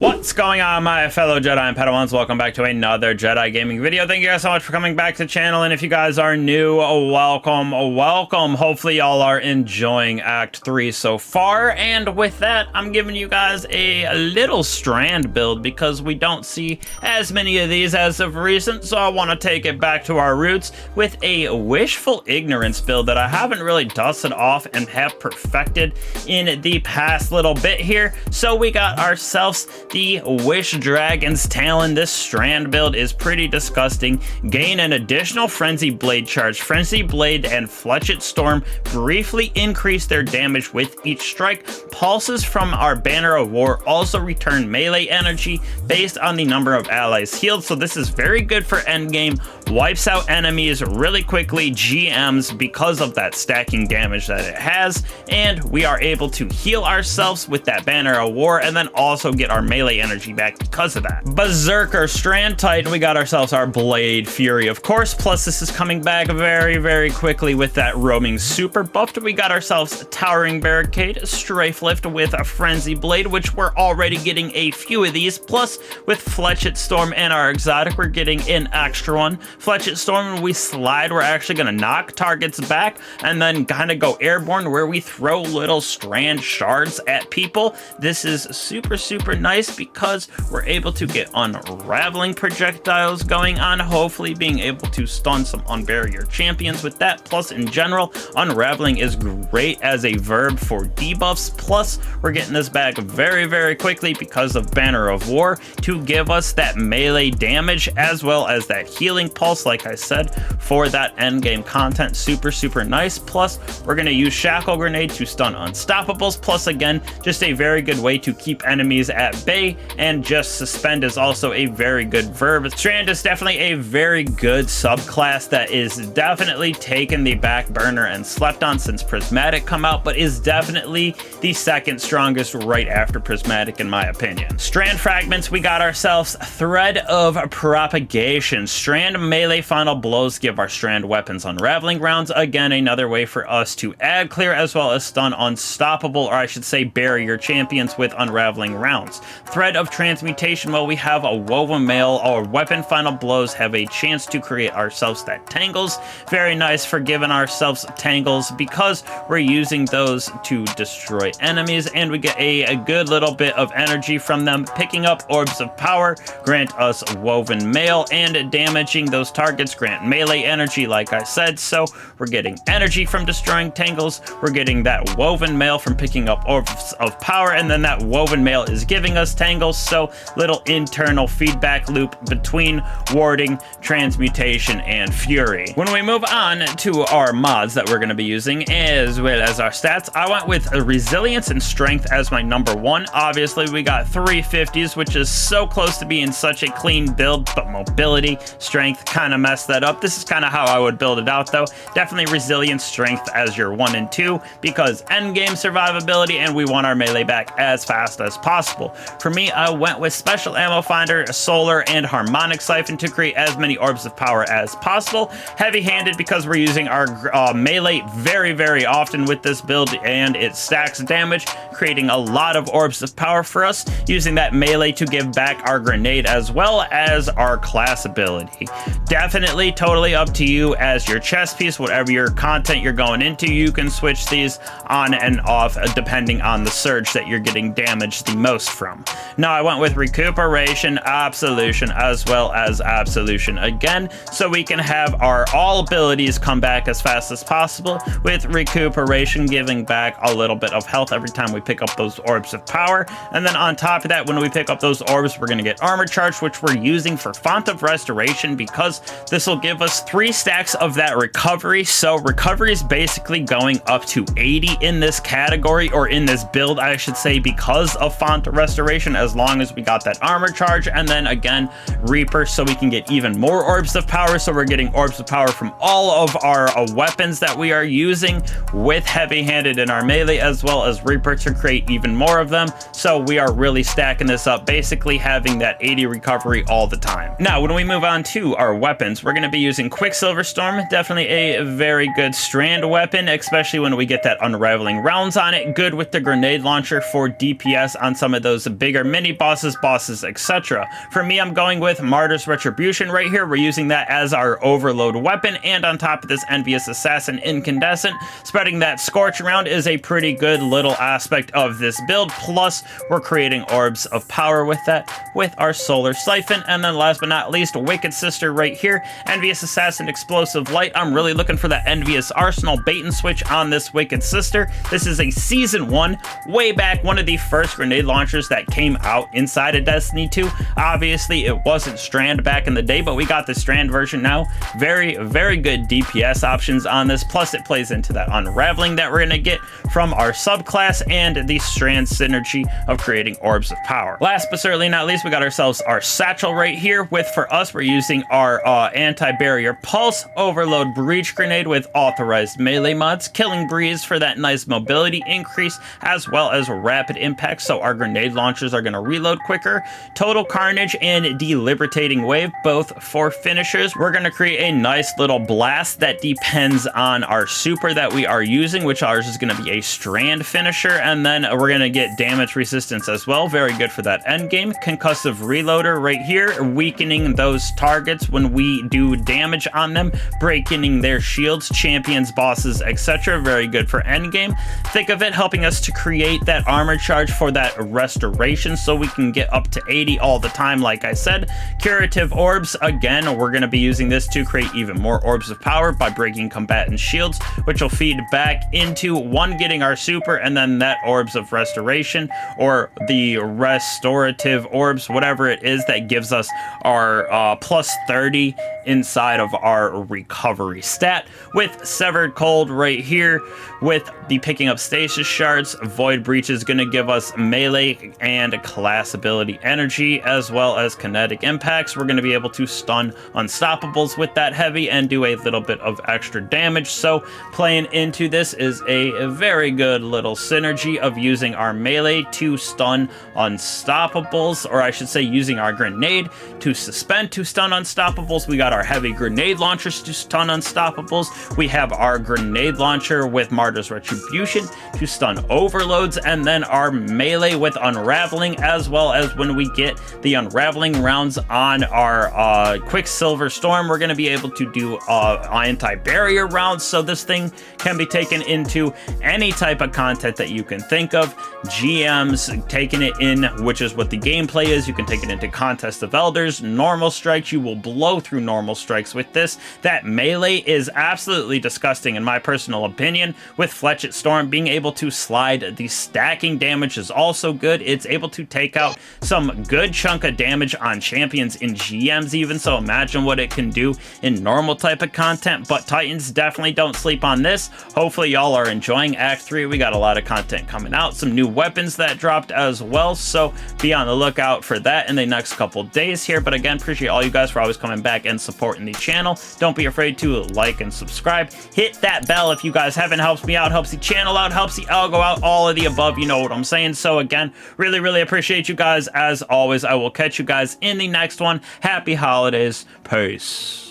What's going on, my fellow Jedi and Padawans? Welcome back to another Jedi gaming video. Thank you guys so much for coming back to the channel, and if you guys are new, welcome. Hopefully y'all are enjoying Act 3 so far, and with that, I'm giving you guys a little Strand build because we don't see as many of these as of recent, so I want to take it back to our roots with a Wishful Ignorance build that I haven't really dusted off and have perfected in the past little bit here. So we got ourselves the Wish Dragon's Talon. This Strand build is pretty disgusting. Gain an additional Frenzy Blade charge. Frenzy Blade and Fletched Storm briefly increase their damage with each strike. Pulses from our Banner of War also return melee energy based on the number of allies healed, so this is very good for endgame. Wipes out enemies really quickly, GMs, because of that stacking damage that it has, and we are able to heal ourselves with that Banner of War and then also get our melee energy back because of that. Berserker Strand Titan, we got ourselves our Blade Fury, of course, plus this is coming back very quickly with that roaming super buffed. We got ourselves Towering Barricade, Strafe Lift with a Frenzy Blade, which we're already getting a few of these, plus with Fletched Storm and our exotic, we're getting an extra one. Fletched Storm, when we slide, we're actually going to knock targets back and then kind of go airborne where we throw little strand shards at people. This is super nice because we're able to get unraveling projectiles going on, hopefully being able to stun some unbarrier champions with that. Plus, in general, unraveling is great as a verb for debuffs. Plus, we're getting this back very quickly because of Banner of War to give us that melee damage as well as that healing pulse, like I said, for that endgame content. Super nice. Plus, we're going to use Shackle Grenade to stun Unstoppables. Plus, again, just a very good way to keep enemies at bay, and just Suspend is also a very good verb. Strand is definitely a very good subclass that is definitely taken the back burner and slept on since Prismatic come out, but is definitely the second strongest right after Prismatic in my opinion. Strand Fragments, we got ourselves Thread of Propagation. Strand melee final blows give our Strand weapons unraveling rounds. Again, another way for us to add clear as well as stun unstoppable, or I should say barrier champions with unraveling rounds. Thread of Transmutation, well, we have a woven mail. Our weapon final blows have a chance to create ourselves that tangles. Very nice for giving ourselves tangles because we're using those to destroy enemies, and we get a good little bit of energy from them. Picking up Orbs of Power grant us woven mail, and damaging those targets grant melee energy, like I said. So we're getting energy from destroying tangles, we're getting that woven mail from picking up Orbs of Power, and then that woven mail is giving us tangles. So little internal feedback loop between warding, transmutation, and fury. When we move on to our mods that we're going to be using as well as our stats, I went with resilience and strength as my number one. Obviously, we got 350s, which is so close to being such a clean build, but mobility, strength kind of messed that up. This is kind of how I would build it out though. Definitely resilience, strength as your 1 and 2 because endgame survivability, and we want our melee back as fast as possible. For me, I went with Special Ammo Finder, Solar, and Harmonic Siphon to create as many Orbs of Power as possible. Heavy-handed because we're using our melee very often with this build, and it stacks damage, creating a lot of Orbs of Power for us, using that melee to give back our grenade as well as our class ability. Definitely totally up to you as your chess piece. Whatever your content you're going into, you can switch these on and off depending on the surge that you're getting damaged the most from. Now I went with Recuperation, Absolution, as well as Absolution again, so we can have our all abilities come back as fast as possible, with Recuperation giving back a little bit of health every time we pick up those Orbs of Power. And then on top of that, when we pick up those orbs, we're going to get Armor Charge, which we're using for Font of Restoration because this will give us 3 stacks of that recovery. So recovery is basically going up to 80 in this category, or in this build I should say, because of Font of Restoration, as long as we got that Armor Charge. And then again, Reaper, so we can get even more Orbs of Power. So we're getting Orbs of Power from all of our weapons that we are using, with heavy-handed in our melee as well as Reaper to create even more of them. So we are really stacking this up, basically having that 80 recovery all the time. Now when we move on to our weapons, we're going to be using Quicksilver Storm, definitely a very good strand weapon, especially when we get that unraveling rounds on it. Good with the grenade launcher for DPS on some of those bigger mini bosses, etc. For me, I'm going with Martyr's Retribution right here. We're using that as our overload weapon, and on top of this Envious Assassin Incandescent, spreading that scorch around is a pretty good little aspect of this build. Plus, we're creating orbs of power with that, with our Solar Siphon. And then last but not least, Wicked Sister right here, Envious Assassin Explosive Light. I'm really looking for that Envious Arsenal bait and switch on this Wicked Sister. This is a Season 1, way back, one of the first grenade launchers that came out inside of Destiny 2. Obviously, it wasn't Strand back in the day, but we got the Strand version now. Very, very good DPS options on this. Plus, it plays into that unraveling that we're going to get from our subclass and the Strand synergy of creating orbs of power. Last but certainly not least, we got ourselves our Satchel right here. With, for us, we're using our anti-barrier pulse, overload breach grenade with authorized melee mods, killing breeze for that nice mobility increase, as well as rapid impact, so our grenade launchers are going to reload quicker, total carnage and deliberating wave, both for finishers. We're going to create a nice little blast that depends on our super that we are using, which ours is going to be a strand finisher, and then we're going to get damage resistance as well. Very good for that end game. Concussive reloader right here, weakening those targets when we do damage on them, breaking their shields, champions, bosses, etc. Very good for end game. Think of it helping us to create that armor charge for that restoration, so we can get up to 80 all the time. Like I said, curative orbs, again, we're going to be using this to create even more orbs of power by breaking combatant shields, which will feed back into one, getting our super, and then that orbs of restoration, or the restorative orbs, whatever it is, that gives us our plus 30 inside of our recovery stat. With Severed Cold right here, with the picking up stasis shards, Void Breach is going to give us melee and class ability energy, as well as kinetic impacts. We're going to be able to stun unstoppables with that heavy and do a little bit of extra damage. So playing into this is a very good little synergy of using our melee to stun unstoppables, or I should say using our grenade to suspend to stun unstoppables. We got our heavy grenade launchers to stun unstoppables. We have our grenade launcher with Martyr's Retribution to stun overloads, and then our melee with unraveling, as well as when we get the unraveling rounds on our Quicksilver Storm, we're going to be able to do anti-barrier rounds. So this thing can be taken into any type of content that you can think of. GMs taking it in, which is what the gameplay is. You can take it into Contest of Elders, normal strikes. You will blow through normal strikes with this. That melee is absolutely disgusting in my personal opinion. With Fletchet Storm being able to slide, the stacking damage is also good. It's able to take out some good chunk of damage on champions in GMs even, so imagine what it can do in normal type of content. But Titans, definitely don't sleep on this. Hopefully y'all are enjoying Act 3. We got a lot of content coming out, some new weapons that dropped as well, so be on the lookout for that in the next couple days here. But again, appreciate all you guys for always coming back and supporting the channel. Don't be afraid to like and subscribe. Hit that bell if you guys haven't. Helps me out, helps the channel out, helps the algo out, all of the above, you know what I'm saying. So again, really appreciate you guys. As always, I will catch you guys in the next one. Happy holidays. Peace.